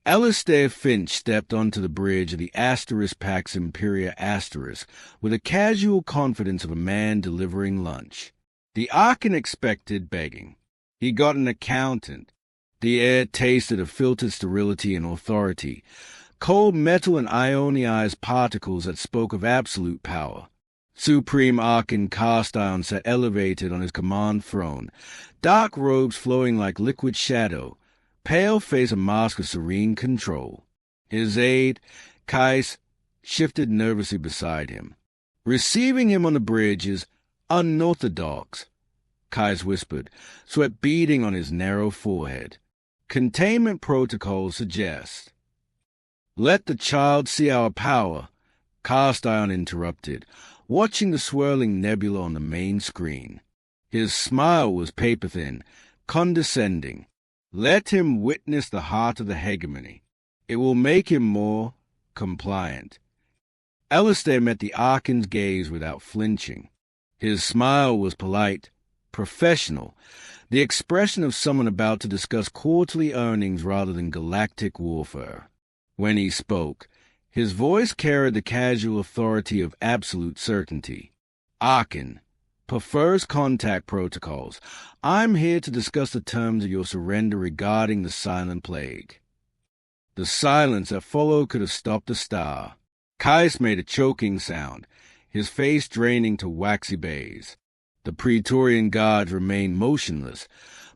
Alistair Finch stepped onto the bridge of the Asterisk Pax Imperia Asterisk with the casual confidence of a man delivering lunch. The Archon expected begging. He got an accountant. The air tasted of filtered sterility and authority, cold metal and ionized particles that spoke of absolute power. Supreme Archon Cast Iron sat elevated on his command throne, dark robes flowing like liquid shadow, pale face a mask of serene control. His aide, Kais, shifted nervously beside him. Receiving him on the bridge is unorthodox, Kais whispered, sweat beading on his narrow forehead. Containment protocols suggest. Let the child see our power, Cast Iron interrupted, watching the swirling nebula on the main screen. His smile was paper-thin, condescending. Let him witness the heart of the hegemony. It will make him more compliant. Alistair met the Archon's gaze without flinching. His smile was polite, professional, the expression of someone about to discuss quarterly earnings rather than galactic warfare. When he spoke, his voice carried the casual authority of absolute certainty. Archon, per first contact protocols, I'm here to discuss the terms of your surrender regarding the silent plague. The silence that followed could have stopped a star. Kais made a choking sound, his face draining to waxy bays. The Praetorian guards remained motionless,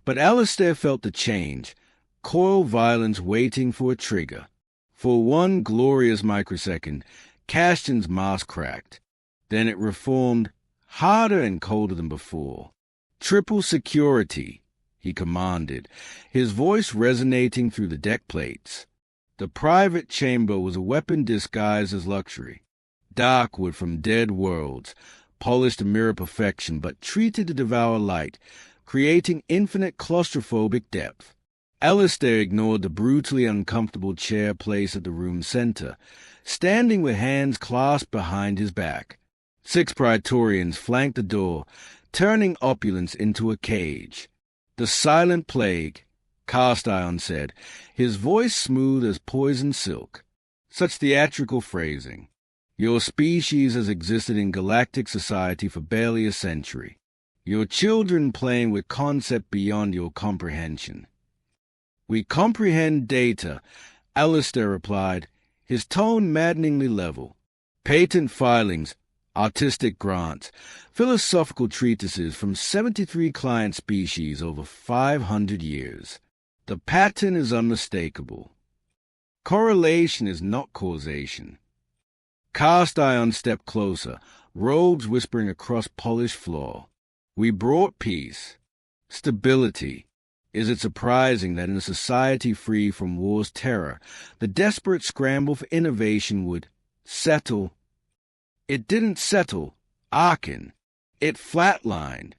but Alistair felt the change, coiled violence waiting for a trigger. For one glorious microsecond, Castian's mask cracked. Then it reformed, harder and colder than before. Triple security, he commanded, his voice resonating through the deck plates. The private chamber was a weapon disguised as luxury. Dark wood from dead worlds, polished to mirror perfection, but treated to devour light, creating infinite claustrophobic depth. Alistair ignored the brutally uncomfortable chair placed at the room's center, standing with hands clasped behind his back. 6 Praetorians flanked the door, turning opulence into a cage. The silent plague, Cast Iron said, his voice smooth as poisoned silk. Such theatrical phrasing. Your species has existed in galactic society for barely a century. Your children playing with concept beyond your comprehension. We comprehend data, Alistair replied, his tone maddeningly level. Patent filings, artistic grants, philosophical treatises from 73 client species over 500 years. The pattern is unmistakable. Correlation is not causation. Cast Iron stepped closer, robes whispering across polished floor. We brought peace, stability. Is it surprising that in a society free from war's terror, the desperate scramble for innovation would settle? It didn't settle, Archon. It flatlined.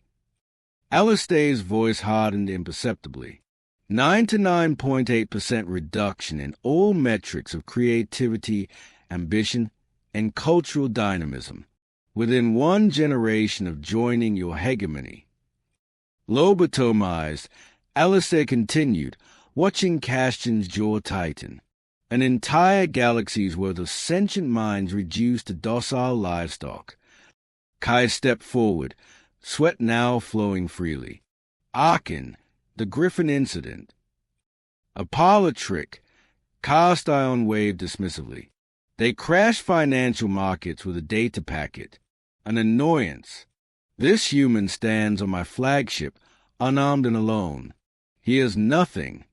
Alistair's voice hardened imperceptibly. 99.8% reduction in all metrics of creativity, ambition, and cultural dynamism, within one generation of joining your hegemony. Lobotomized, Alistair continued, watching Castian's jaw tighten. An entire galaxy's worth of sentient minds reduced to docile livestock. Kai stepped forward, sweat now flowing freely. Archon, the Griffin incident. A parlor trick, Cast Iron waved dismissively. They crashed financial markets with a data packet. An annoyance. This human stands on my flagship, unarmed and alone. He is nothing.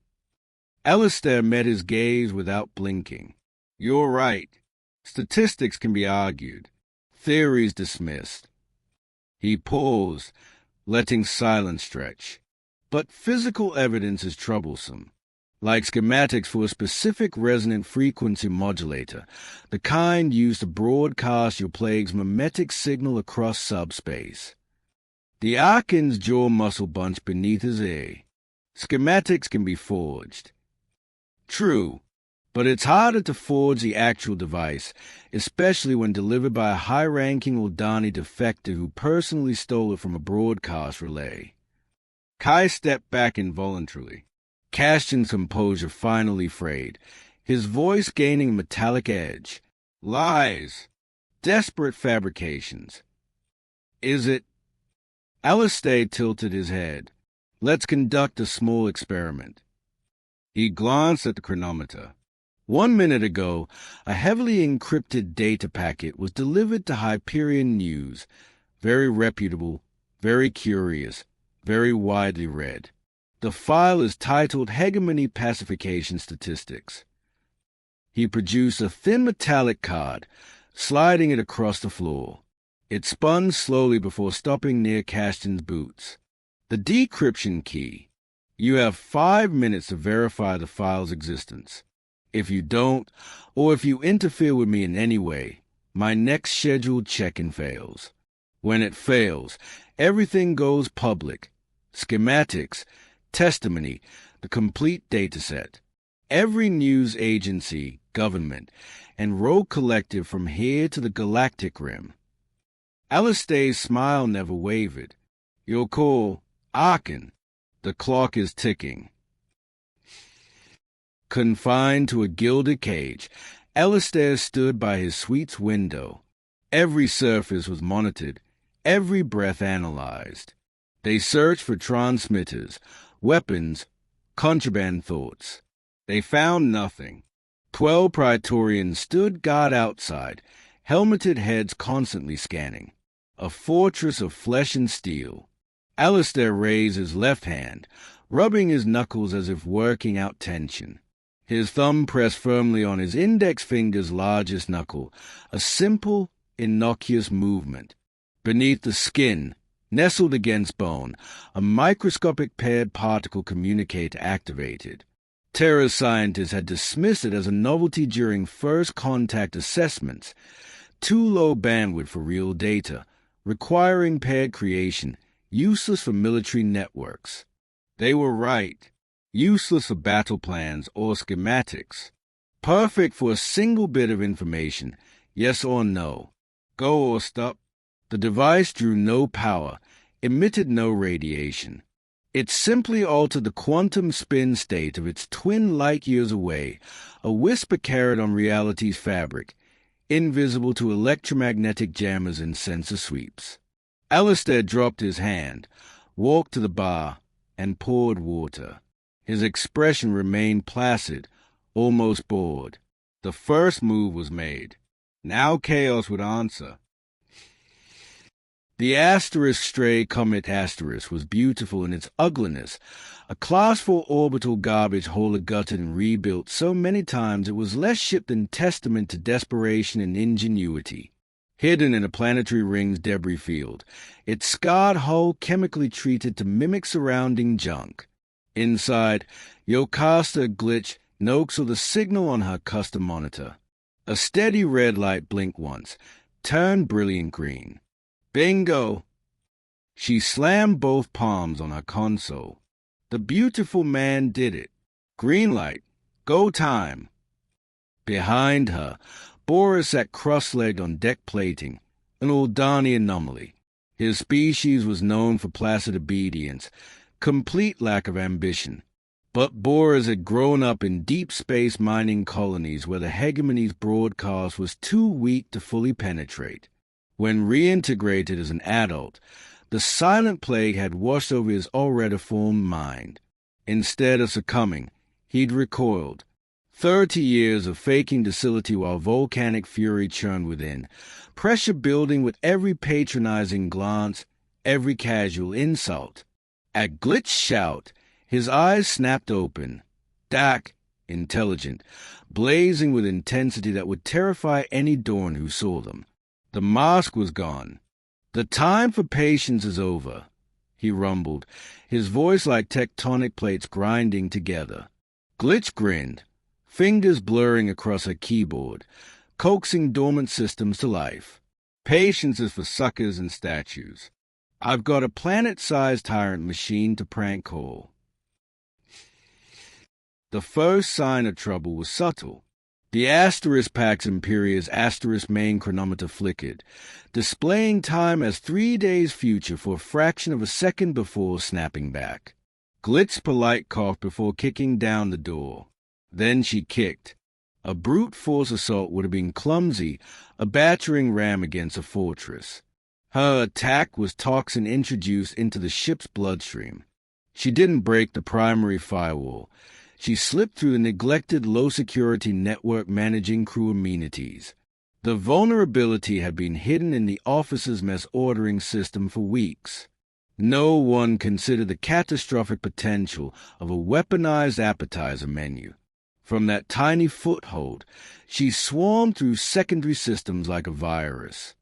Alistair met his gaze without blinking. You're right. Statistics can be argued. Theories dismissed. He paused, letting silence stretch. But physical evidence is troublesome. Like schematics for a specific resonant frequency modulator, the kind used to broadcast your plague's mimetic signal across subspace. The Archon's jaw muscle bunched beneath his ear. Schematics can be forged. True, but it's harder to forge the actual device, especially when delivered by a high-ranking Aldani defector who personally stole it from a broadcast relay. Kai stepped back involuntarily. Castian's composure finally frayed, his voice gaining a metallic edge. Lies. Desperate fabrications. Is it? Alistair tilted his head. Let's conduct a small experiment. He glanced at the chronometer. 1 minute ago, a heavily encrypted data packet was delivered to Hyperion News. Very reputable, very curious, very widely read. The file is titled Hegemony Pacification Statistics. He produced a thin metallic card, sliding it across the floor. It spun slowly before stopping near Caston's boots. The decryption key. You have 5 minutes to verify the file's existence. If you don't, or if you interfere with me in any way, my next scheduled check-in fails. When it fails, everything goes public. Schematics, testimony, the complete dataset. Every news agency, government, and rogue collective from here to the Galactic rim. Alistair's smile never wavered. Your call, Arkin. The clock is ticking. Confined to a gilded cage, Alistair stood by his suite's window. Every surface was monitored, every breath analyzed. They searched for transmitters, weapons, contraband thoughts. They found nothing. 12 Praetorians stood guard outside, helmeted heads constantly scanning. A fortress of flesh and steel. Alistair raised his left hand, rubbing his knuckles as if working out tension. His thumb pressed firmly on his index finger's largest knuckle, a simple, innocuous movement. Beneath the skin, nestled against bone, a microscopic paired particle communicator activated. Terra scientists had dismissed it as a novelty during first contact assessments. Too low bandwidth for real data, requiring paired creation, useless for military networks. They were right. Useless for battle plans or schematics. Perfect for a single bit of information, yes or no. Go or stop. The device drew no power, emitted no radiation. It simply altered the quantum spin state of its twin light years away, a whisper carried on reality's fabric, invisible to electromagnetic jammers and sensor sweeps. Alistair dropped his hand, walked to the bar, and poured water. His expression remained placid, almost bored. The first move was made. Now chaos would answer. The Stray Comet Asterisk was beautiful in its ugliness, a Class 4 orbital garbage hauler gutted and rebuilt so many times it was less ship than testament to desperation and ingenuity. Hidden in a planetary ring's debris field, its scarred hull chemically treated to mimic surrounding junk. Inside, Yocasta glitched Noakes saw the signal on her custom monitor. A steady red light blinked once, turned brilliant green. Bingo! She slammed both palms on her console. The beautiful man did it. Green light. Go time. Behind her, Boris sat cross-legged on deck plating, an Aldani anomaly. His species was known for placid obedience, complete lack of ambition. But Boris had grown up in deep space mining colonies where the hegemony's broadcast was too weak to fully penetrate. When reintegrated as an adult, the silent plague had washed over his already formed mind. Instead of succumbing, he'd recoiled. 30 years of faking docility while volcanic fury churned within, pressure building with every patronizing glance, every casual insult. At Glitch's shout, his eyes snapped open, dark, intelligent, blazing with intensity that would terrify any Dorn who saw them. The mask was gone. The time for patience is over, he rumbled, his voice like tectonic plates grinding together. Glitch grinned, fingers blurring across her keyboard, coaxing dormant systems to life. Patience is for suckers and statues. I've got a planet-sized tyrant machine to prank call. The first sign of trouble was subtle. The Pax Imperia's main chronometer flickered, displaying time as 3 days future for a fraction of a second before snapping back. Glitz polite coughed before kicking down the door. Then she kicked. A brute force assault would have been clumsy, a battering ram against a fortress. Her attack was toxin introduced into the ship's bloodstream. She didn't break the primary firewall. She slipped through the neglected low-security network managing crew amenities. The vulnerability had been hidden in the officers' mess ordering system for weeks. No one considered the catastrophic potential of a weaponized appetizer menu. From that tiny foothold, she swarmed through secondary systems like a virus.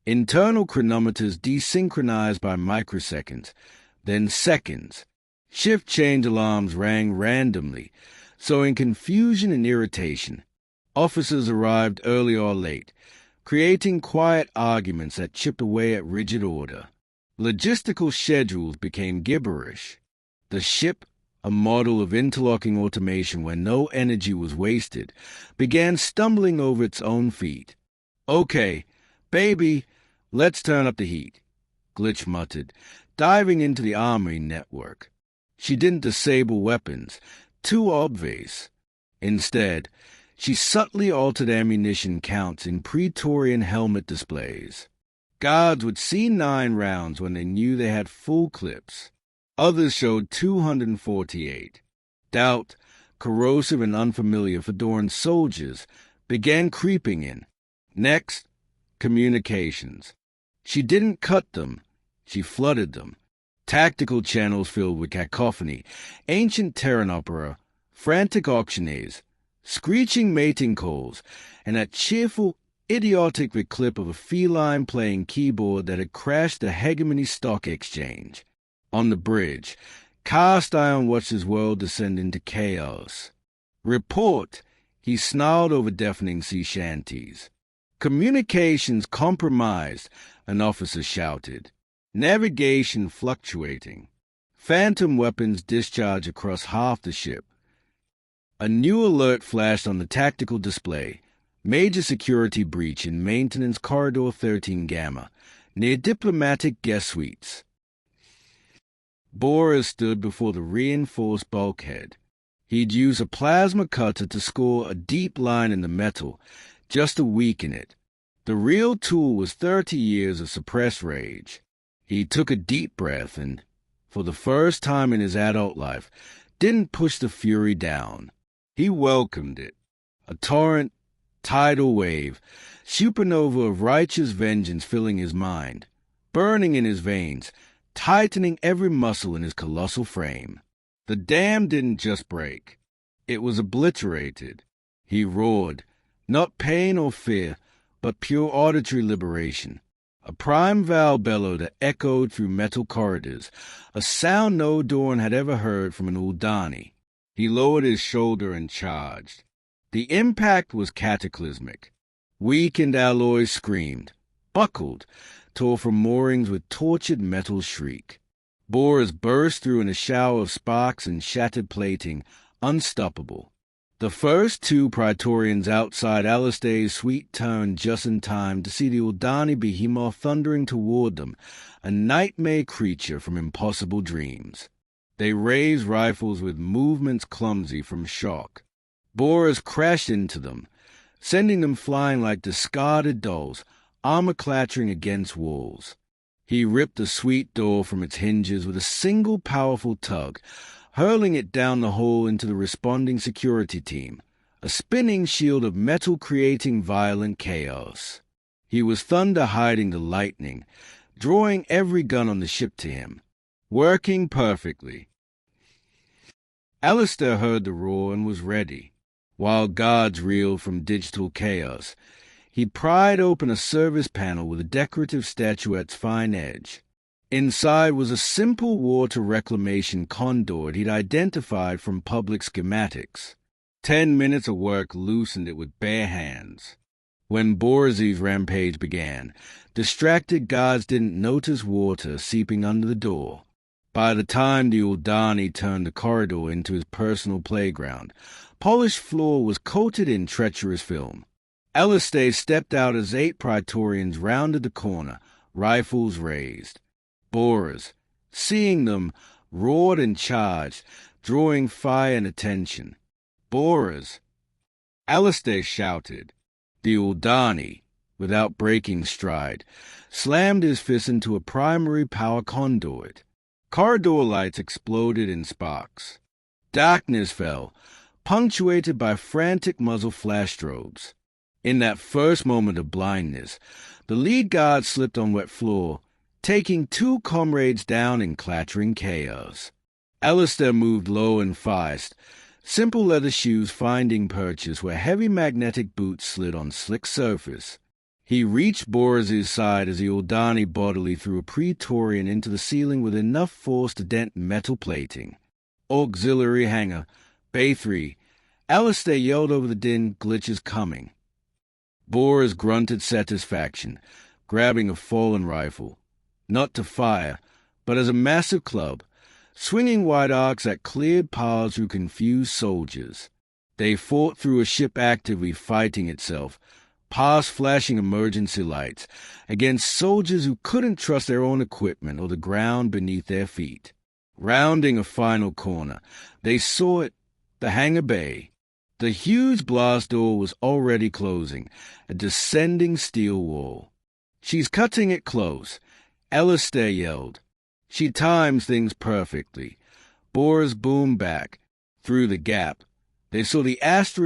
Internal chronometers desynchronized by microseconds, then seconds. Shift change alarms rang randomly, so in confusion and irritation, officers arrived early or late, creating quiet arguments that chipped away at rigid order. Logistical schedules became gibberish. The ship, a model of interlocking automation where no energy was wasted, began stumbling over its own feet. "Okay, baby, let's turn up the heat," Glitch muttered, diving into the armory network. She didn't disable weapons, too obvious. Instead, she subtly altered ammunition counts in Praetorian helmet displays. Guards would see 9 rounds when they knew they had full clips. Others showed 248. Doubt, corrosive and unfamiliar for Doran's soldiers, began creeping in. Next, communications. She didn't cut them, she flooded them. Tactical channels filled with cacophony, ancient Terran opera, frantic auctioneers, screeching mating calls, and that cheerful, idiotic clip of a feline playing keyboard that had crashed the Hegemony Stock Exchange. On the bridge, Cast Iron watched his world descend into chaos. "Report," he snarled over deafening sea shanties. "Communications compromised," an officer shouted. "Navigation fluctuating. Phantom weapons discharge across half the ship." A new alert flashed on the tactical display. Major security breach in Maintenance Corridor 13 Gamma, near Diplomatic guest suites. Boris stood before the reinforced bulkhead. He'd use a plasma cutter to score a deep line in the metal, just to weaken it. The real tool was 30 years of suppressed rage. He took a deep breath and, for the first time in his adult life, didn't push the fury down. He welcomed it. A torrent, tidal wave, supernova of righteous vengeance filling his mind, burning in his veins, tightening every muscle in his colossal frame. The dam didn't just break. It was obliterated. He roared, not pain or fear, but pure auditory liberation. A prime valve bellow that echoed through metal corridors, a sound no Dorn had ever heard from an Uldani. He lowered his shoulder and charged. The impact was cataclysmic. Weakened alloys screamed, buckled, tore from moorings with tortured metal shriek. Boars burst through in a shower of sparks and shattered plating, unstoppable. The first 2 Praetorians outside Alistair's suite turned just in time to see the Uldani behemoth thundering toward them, a nightmare creature from impossible dreams. They raised rifles with movements clumsy from shock. Boars crashed into them, sending them flying like discarded dolls, armor clattering against walls. He ripped the suite door from its hinges with a single powerful tug, hurling it down the hole into the responding security team, a spinning shield of metal creating violent chaos. He was thunder hiding the lightning, drawing every gun on the ship to him, working perfectly. Alistair heard the roar and was ready. While guards reeled from digital chaos, he pried open a service panel with a decorative statuette's fine edge. Inside was a simple water reclamation conduit he'd identified from public schematics. 10 minutes of work loosened it with bare hands. When Borzi's rampage began, distracted guards didn't notice water seeping under the door. By the time the Uldani turned the corridor into his personal playground, polished floor was coated in treacherous film. Alistair stepped out as 8 Praetorians rounded the corner, rifles raised. Boars, seeing them, roared and charged, drawing fire and attention. Boars. Alistair shouted. The Uldani, without breaking stride, slammed his fist into a primary power conduit. Corridor lights exploded in sparks. Darkness fell, punctuated by frantic muzzle flash strobes. In that first moment of blindness, the lead guard slipped on wet floor, taking two comrades down in clattering chaos. Alistair moved low and fast, simple leather shoes finding purchase where heavy magnetic boots slid on slick surface. He reached Boris's side as the Uldani bodily threw a Praetorian into the ceiling with enough force to dent metal plating. Auxiliary hangar, Bay 3. Alistair yelled over the din, "Glitch is coming." Boris grunted satisfaction, grabbing a fallen rifle, not to fire, but as a massive club, swinging wide arcs that cleared paths through confused soldiers. They fought through a ship actively fighting itself, past flashing emergency lights, against soldiers who couldn't trust their own equipment or the ground beneath their feet. Rounding a final corner, they saw it, the hangar bay. The huge blast door was already closing, a descending steel wall. "She's cutting it close," Alistair yelled. She times things perfectly. Boris boomed back. Through the gap, they saw the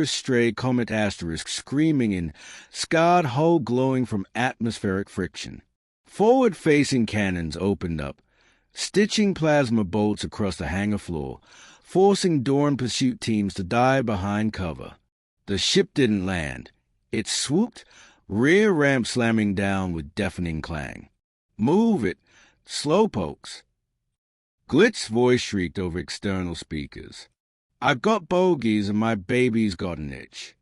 stray Comet Asterisk screaming in, scarred hull glowing from atmospheric friction. Forward-facing cannons opened up, stitching plasma bolts across the hangar floor, forcing Dorn pursuit teams to dive behind cover. The ship didn't land. It swooped, rear ramp slamming down with deafening clang. "Move it! Slowpokes!" Glitch's voice shrieked over external speakers. "I've got bogies and my baby's got an itch."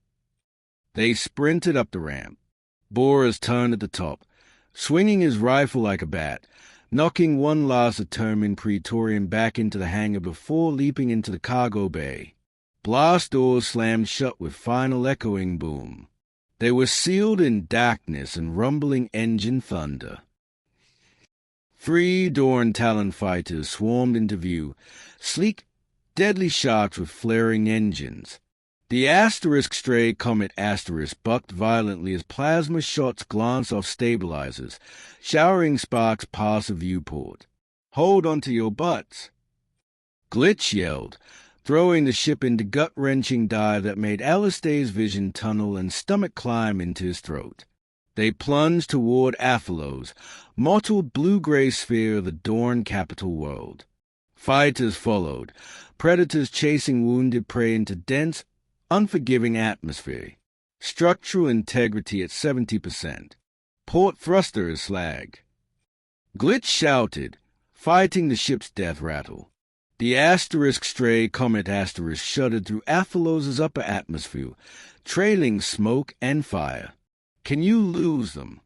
They sprinted up the ramp. Boris turned at the top, swinging his rifle like a bat, knocking one last determined Praetorian back into the hangar before leaping into the cargo bay. Blast doors slammed shut with final echoing boom. They were sealed in darkness and rumbling engine thunder. 3 Dorn Talon fighters swarmed into view, sleek, deadly sharks with flaring engines. The stray Comet Asterisk bucked violently as plasma shots glanced off stabilizers, showering sparks past the viewport. "Hold onto your butts!" Glitch yelled, throwing the ship into gut-wrenching dive that made Alistair's vision tunnel and stomach climb into his throat. They plunged toward Athalos, mottled blue-gray sphere of the Dorn capital world. Fighters followed, predators chasing wounded prey into dense, unforgiving atmosphere. Structural integrity at 70%. Port thruster is slag. Glitch shouted, fighting the ship's death rattle. The stray Comet Asterisk shuddered through Athalos' upper atmosphere, trailing smoke and fire. "Can you lose them?"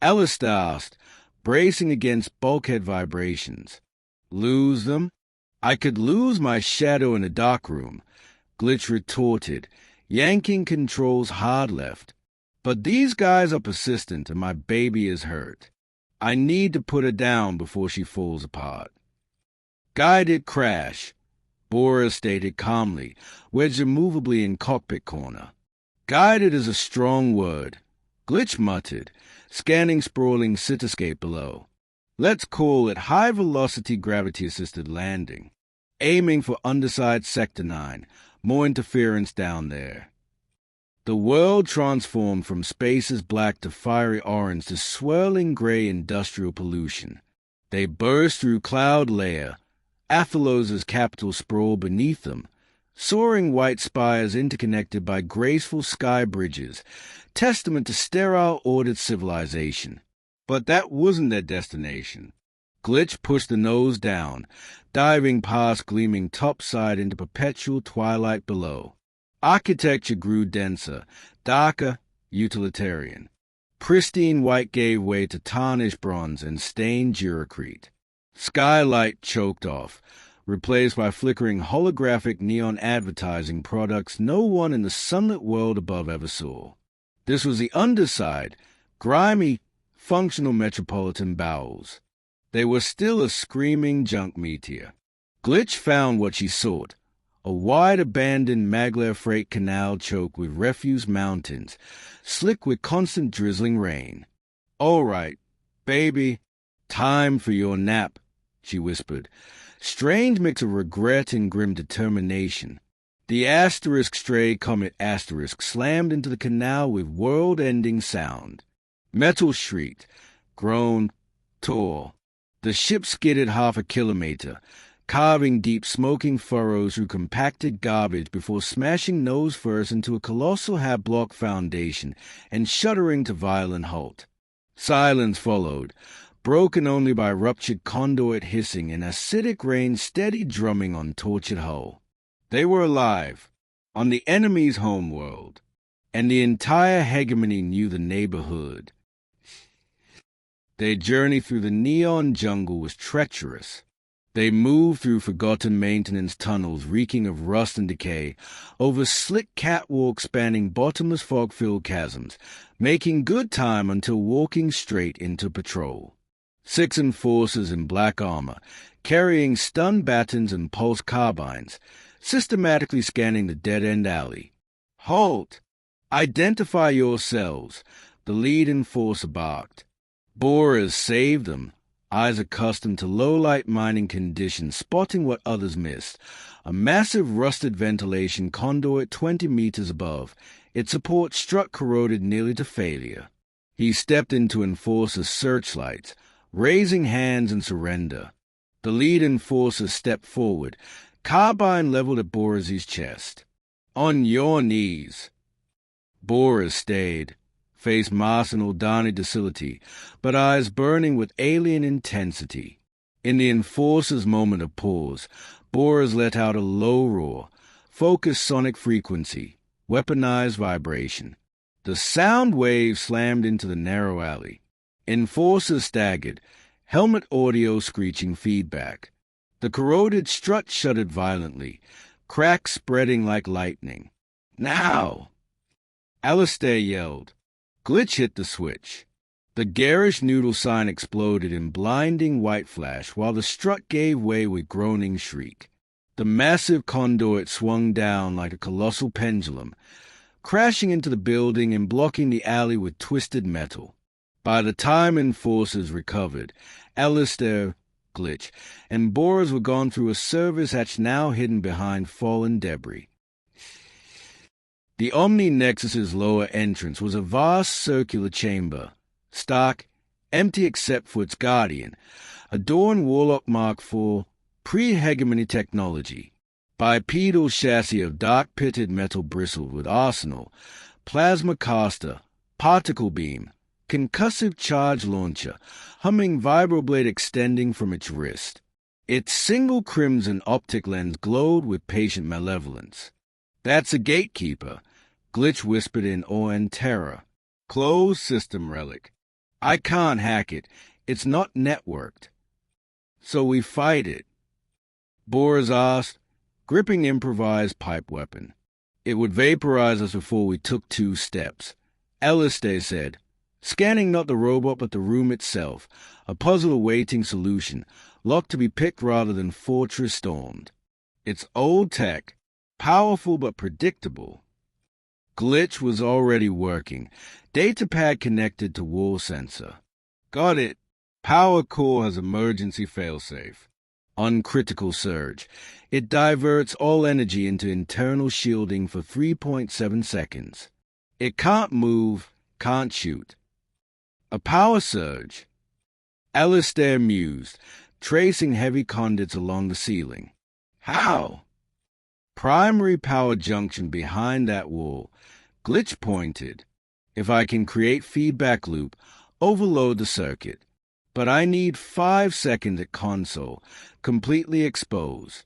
Alistair asked, bracing against bulkhead vibrations. "Lose them? I could lose my shadow in a dark room," Glitch retorted, yanking controls hard left. "But these guys are persistent and my baby is hurt. I need to put her down before she falls apart." "Guided crash," Boris stated calmly, wedged immovably in cockpit corner. "Guided is a strong word," Glitch muttered, scanning sprawling cityscape below. "Let's call it high-velocity gravity-assisted landing. Aiming for underside Sector 9, more interference down there." The world transformed from space's black to fiery orange to swirling gray industrial pollution. They burst through cloud layer, Athalos' capital sprawled beneath them, soaring white spires interconnected by graceful sky bridges, testament to sterile ordered civilization. But that wasn't their destination. Glitch pushed the nose down, diving past gleaming topside into perpetual twilight below. Architecture grew denser, darker, utilitarian. Pristine white gave way to tarnished bronze and stained duracrete. Skylight choked off, replaced by flickering holographic neon advertising products no one in the sunlit world above ever saw. This was the underside, grimy, functional metropolitan bowels. They were still a screaming junk meteor. Glitch found what she sought, A wide abandoned maglev freight canal choked with refuse mountains, slick with constant drizzling rain. "All right, baby, time for your nap," she whispered. Strange mix of regret and grim determination. The stray comet slammed into the canal with world-ending sound. Metal shrieked, groaned, tore. The ship skidded half a kilometer, carving deep smoking furrows through compacted garbage before smashing nose first into a colossal half-block foundation and shuddering to violent halt. Silence followed, broken only by ruptured conduit hissing and acidic rain steady drumming on tortured hull. They were alive, on the enemy's homeworld, and the entire hegemony knew the neighborhood. Their journey through the neon jungle was treacherous. They moved through forgotten maintenance tunnels reeking of rust and decay, over slick catwalks spanning bottomless fog-filled chasms, making good time until walking straight into patrol. 6 enforcers in black armor, carrying stun batons and pulse carbines, systematically scanning the dead-end alley. "Halt! Identify yourselves," the lead enforcer barked. Borers saved them, eyes accustomed to low-light mining conditions spotting what others missed. A massive rusted ventilation conduit 20 meters above, its support struck corroded nearly to failure. He stepped into Enforcer's searchlights, raising hands in surrender. The lead enforcer stepped forward, carbine leveled at Borers' chest. "On your knees." Borers stayed, face masked in Aldani docility, but eyes burning with alien intensity. In the enforcer's moment of pause, Borers let out a low roar, focused sonic frequency, weaponized vibration. The sound wave slammed into the narrow alley. Enforcer staggered, helmet audio screeching feedback. The corroded strut shuddered violently, cracks spreading like lightning. "Now!" Alistair yelled. Glitch hit the switch. The garish noodle sign exploded in blinding white flash while the strut gave way with groaning shriek. The massive conduit swung down like a colossal pendulum, crashing into the building and blocking the alley with twisted metal. By the time enforcers recovered, Alistair, Glitch, and Borers were gone through a service hatch now hidden behind fallen debris. The Omni-Nexus's lower entrance was a vast circular chamber, stark, empty except for its guardian, a Dawn Warlock Mark IV pre-hegemony technology, bipedal chassis of dark-pitted metal bristled with arsenal, plasma caster, particle beam, concussive charge launcher, humming vibroblade extending from its wrist. Its single crimson optic lens glowed with patient malevolence. "That's a gatekeeper," Glitch whispered in awe and terror. "Closed system relic. I can't hack it. It's not networked." "So we fight it?" Borers asked, gripping the improvised pipe weapon. "It would vaporize us before we took 2 steps. Alistair said, scanning not the robot but the room itself, a puzzle awaiting solution, locked to be picked rather than fortress stormed. It's old tech, powerful but predictable." Glitch was already working, datapad connected to wall sensor. "Got it. Power core has emergency failsafe. Uncritical surge. It diverts all energy into internal shielding for 3.7 seconds. It can't move, can't shoot. A power surge." Alistair mused, tracing heavy conduits along the ceiling. "How?" "Primary power junction behind that wall." Glitch pointed. "If I can create feedback loop, overload the circuit. But I need 5 seconds at console, completely exposed."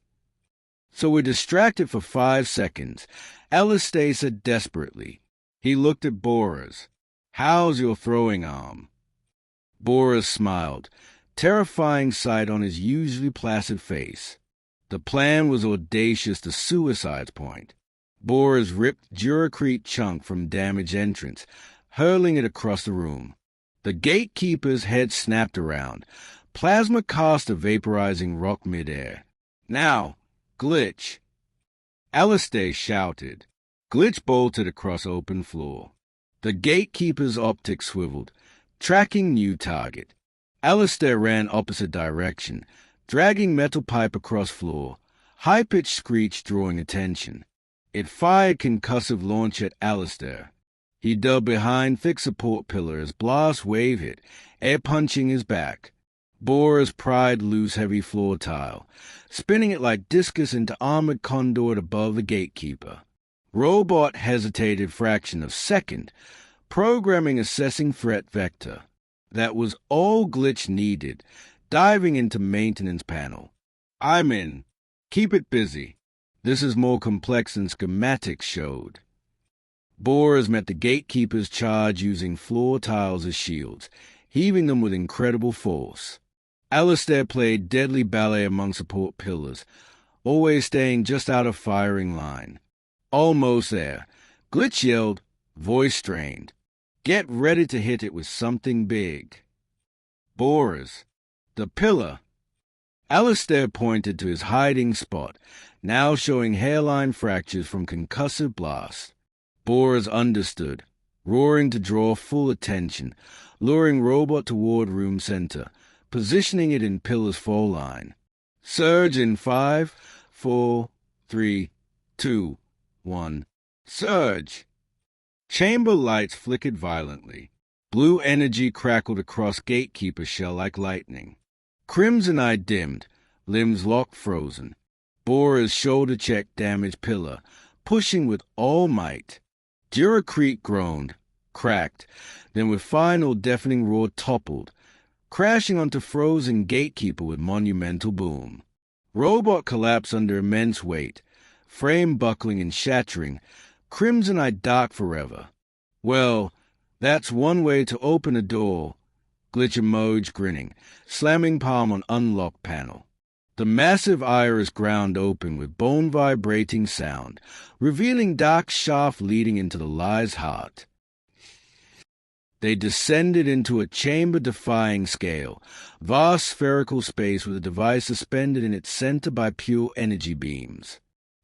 "So we're distracted for 5 seconds," Alistair said desperately. He looked at Borers. "How's your throwing arm?" Borers smiled, terrifying sight on his usually placid face. The plan was audacious to suicide's point. Borers ripped Duracrete chunk from damaged entrance, hurling it across the room. The gatekeeper's head snapped around, plasma caster vaporizing rock midair. "Now, Glitch." Alistair shouted. Glitch bolted across open floor. The gatekeeper's optics swiveled, tracking new target. Alistair ran opposite direction, dragging metal pipe across floor, high-pitched screech drawing attention. It fired concussive launch at Alistair. He dove behind thick support pillar as blast wave hit, air punching his back. Borers pried loose heavy floor tile, spinning it like discus into armored conduit above the gatekeeper. Robot hesitated fraction of second, programming assessing threat vector. That was all Glitch needed, diving into maintenance panel. I'm in. Keep it busy. This is more complex than schematics showed. Borers met the gatekeeper's charge using floor tiles as shields, heaving them with incredible force. Alistair played deadly ballet among support pillars, always staying just out of firing line. Almost there. Glitch yelled, voice strained. Get ready to hit it with something big. Borers. The pillar. Alistair pointed to his hiding spot, now showing hairline fractures from concussive blast. Borers understood, roaring to draw full attention, luring Robot toward room center, positioning it in pillar's fall line. Surge in 5, 4, 3, 2, 1. Surge! Chamber lights flickered violently. Blue energy crackled across gatekeeper shell like lightning. Crimson-eye dimmed, limbs locked frozen. Borer's shoulder check damaged pillar, pushing with all might. Duracrete groaned, cracked, then with final deafening roar toppled, crashing onto frozen gatekeeper with monumental boom. Robot collapsed under immense weight, frame buckling and shattering, Crimson-eye dark forever. Well, that's one way to open a door. Glitch emojed, grinning, slamming palm on unlocked panel. The massive iris ground open with bone-vibrating sound, revealing dark shaft leading into the lie's heart. They descended into a chamber-defying scale, vast spherical space with a device suspended in its center by pure energy beams.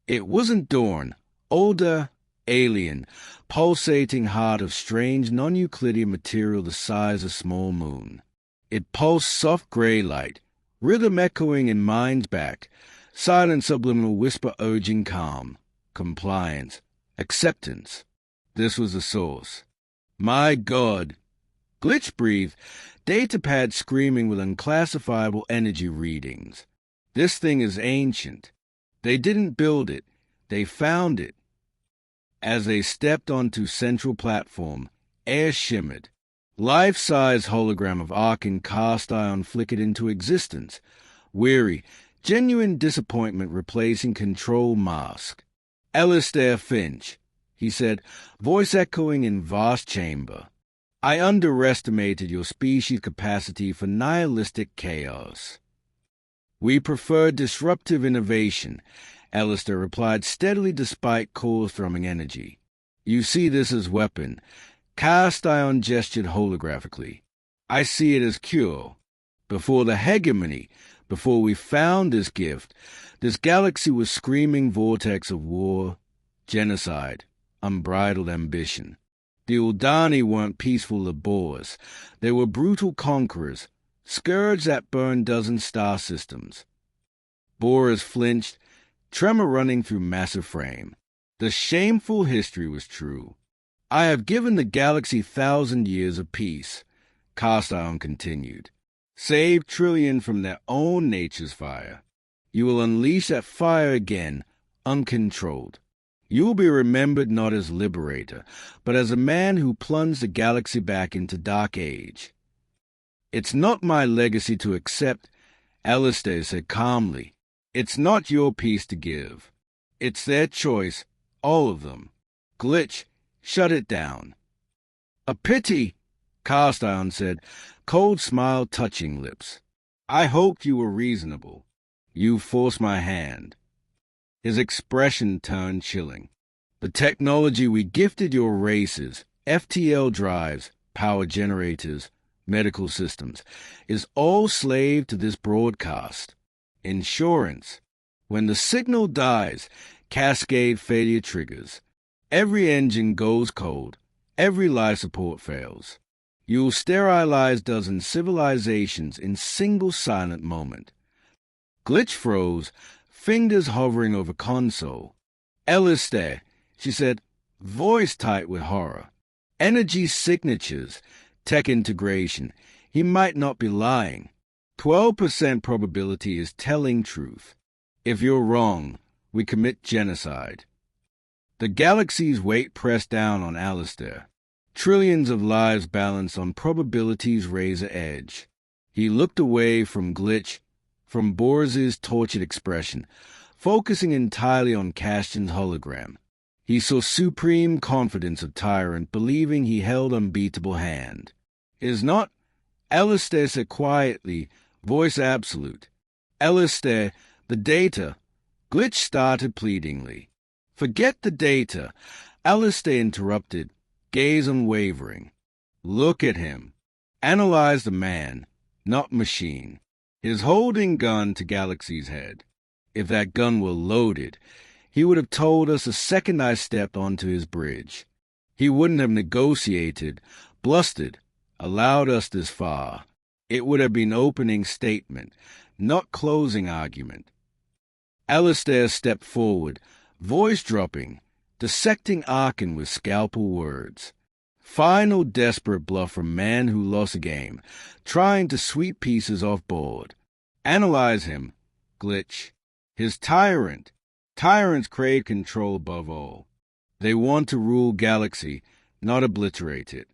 It wasn't Dorn, older, alien, pulsating heart of strange non-Euclidean material the size of small moon. It pulsed soft gray light, rhythm echoing in mind's back, silent subliminal whisper urging calm, compliance, acceptance. This was the source. My God! Glitch breathed, datapad screaming with unclassifiable energy readings. This thing is ancient. They didn't build it. They found it. As they stepped onto central platform, air shimmered. Life-size hologram of Ark cast iron flickered into existence. Weary, genuine disappointment replacing control mask. Alistair Finch, he said, voice echoing in vast chamber. I underestimated your species' capacity for nihilistic chaos. We prefer disruptive innovation, Alistair replied steadily despite core thrumming energy. You see this as weapon. Cast ion gestured holographically. I see it as cure. Before the hegemony, before we found this gift, this galaxy was screaming vortex of war, genocide, unbridled ambition. The Uldani weren't peaceful labors. They were brutal conquerors, scourge that burned dozen star systems. Borers flinched, tremor running through massive frame. The shameful history was true. I have given the galaxy 1,000 years of peace, Cast Iron continued. Saved trillion from their own nature's fire. You will unleash that fire again, uncontrolled. You will be remembered not as liberator, but as a man who plunged the galaxy back into dark age. It's not my legacy to accept, Alistair said calmly. It's not your peace to give. It's their choice, all of them. Glitch, shut it down. A pity, Cast Iron said, cold smile touching lips. I hoped you were reasonable. You forced my hand. His expression turned chilling. The technology we gifted your races, FTL drives, power generators, medical systems, is all slave to this broadcast. Insurance. When the signal dies, Cascade failure triggers. Every engine goes cold. Every life support fails. You'll sterilize dozen civilizations in single silent moment. Glitch froze, fingers hovering over console. Alistair, she said, voice tight with horror. Energy signatures, tech integration. He might not be lying. 12% probability is telling truth. If you're wrong, we commit genocide. The galaxy's weight pressed down on Alistair. Trillions of lives balanced on probability's razor edge. He looked away from Glitch, from Boris's tortured expression, focusing entirely on Castian's hologram. He saw supreme confidence of Tyrant, believing he held unbeatable hand. Is not? Alistair said quietly, voice absolute. Alistair, the data. Glitch started pleadingly. Forget the data. Alistair interrupted, gaze unwavering. Look at him. Analyze the man, not machine. His holding gun to Galaxy's head. If that gun were loaded, he would have told us the second I stepped onto his bridge. He wouldn't have negotiated, blustered, allowed us this far. It would have been opening statement, not closing argument. Alistair stepped forward, voice dropping, dissecting Arkin with scalpel words. Final desperate bluff from man who lost a game, trying to sweep pieces off board. Analyze him, Glitch. His tyrant. Tyrants crave control above all. They want to rule Galaxy, not obliterate it.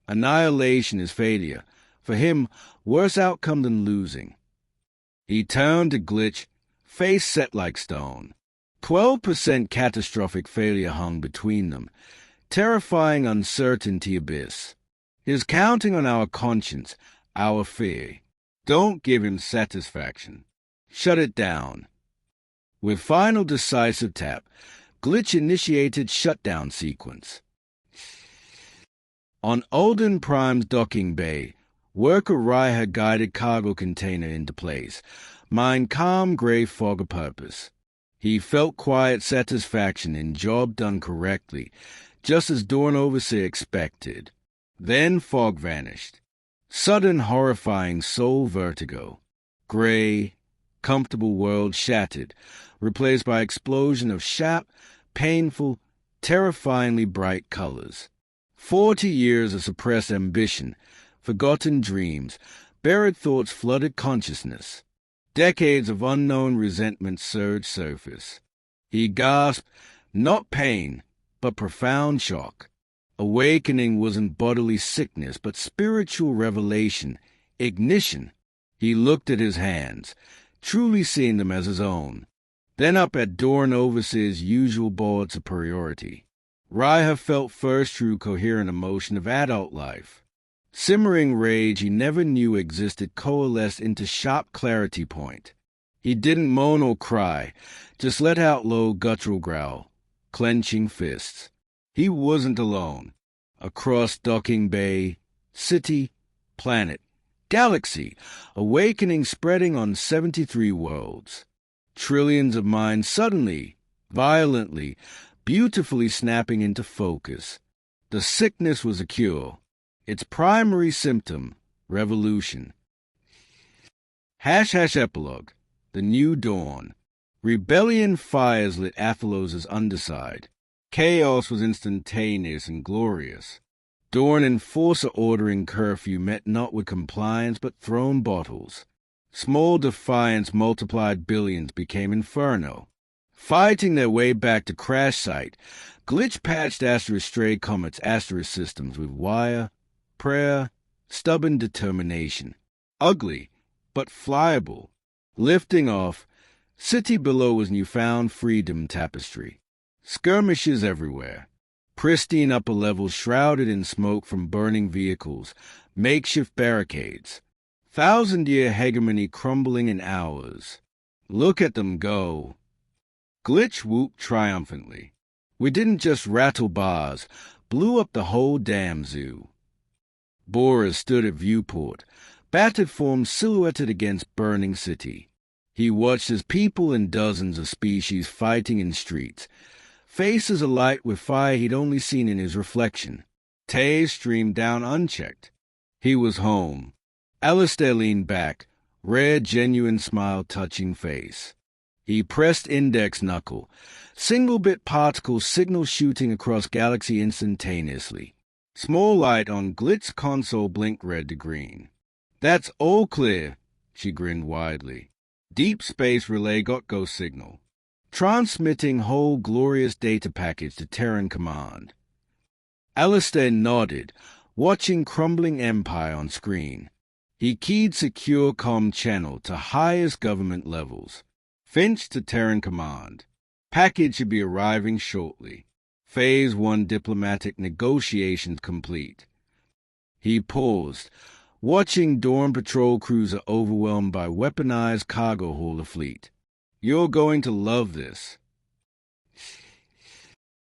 Annihilation is failure. For him, worse outcome than losing. He turned to Glitch, face set like stone. 12% catastrophic failure hung between them. Terrifying uncertainty abyss. He's counting on our conscience, our fear. Don't give him satisfaction. Shut it down. With final decisive tap, Glitch initiated shutdown sequence. On Alden Prime's docking bay, worker Raiha guided cargo container into place, mind calm gray fog of purpose. He felt quiet satisfaction in job done correctly, just as Dorn Overseer expected. Then fog vanished. Sudden horrifying soul vertigo. Gray, comfortable world shattered, replaced by explosion of sharp, painful, terrifyingly bright colors. 40 years of suppressed ambition, forgotten dreams, buried thoughts flooded consciousness. Decades of unknown resentment surged surface. He gasped, not pain, but profound shock. Awakening wasn't bodily sickness, but spiritual revelation, ignition. He looked at his hands, truly seeing them as his own. Then up at Dorn Overseer's usual board superiority. Raiha felt first true coherent emotion of adult life. Simmering rage he never knew existed coalesced into sharp clarity point. He didn't moan or cry, just let out low guttural growl. Clenching fists. He wasn't alone. Across docking bay, city, planet, galaxy, awakening spreading on 73 worlds. Trillions of minds suddenly, violently, beautifully snapping into focus. The sickness was a cure. Its primary symptom, revolution. # epilogue. The new dawn. Rebellion fires lit Athalos' underside. Chaos was instantaneous and glorious. Dorn enforcer ordering curfew met not with compliance but thrown bottles. Small defiance multiplied billions became inferno. Fighting their way back to crash site, Glitch patched stray comets systems with wire, prayer, stubborn determination. Ugly, but flyable. Lifting off, city below was newfound freedom tapestry. Skirmishes everywhere. Pristine upper levels shrouded in smoke from burning vehicles, makeshift barricades. 1,000-year hegemony crumbling in hours. Look at them go. Glitch whooped triumphantly. We didn't just rattle bars, blew up the whole damn zoo. Boris stood at viewport, battered form silhouetted against burning city. He watched as people in dozens of species fighting in streets, faces alight with fire he'd only seen in his reflection. Tears streamed down unchecked. He was home. Alistair leaned back, rare, genuine smile touching face. He pressed index knuckle. Single-bit particles signal shooting across galaxy instantaneously. Small light on Glitz console blinked red to green. "That's all clear," she grinned widely. "Deep space relay got go signal. Transmitting whole glorious data package to Terran command." Alistair nodded, watching crumbling empire on screen. He keyed secure comm channel to highest government levels. Finch to Terran command. Package should be arriving shortly. Phase 1 diplomatic negotiations complete. He paused, watching Dawn patrol cruiser overwhelmed by weaponized cargo hauler fleet. "You're going to love this."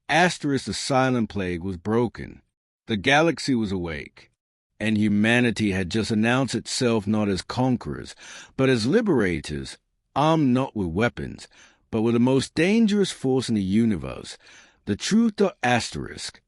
Asterisk, the silent plague was broken. The galaxy was awake, and humanity had just announced itself not as conquerors, but as liberators, armed not with weapons, but with the most dangerous force in the universe. The truth. Asterisk.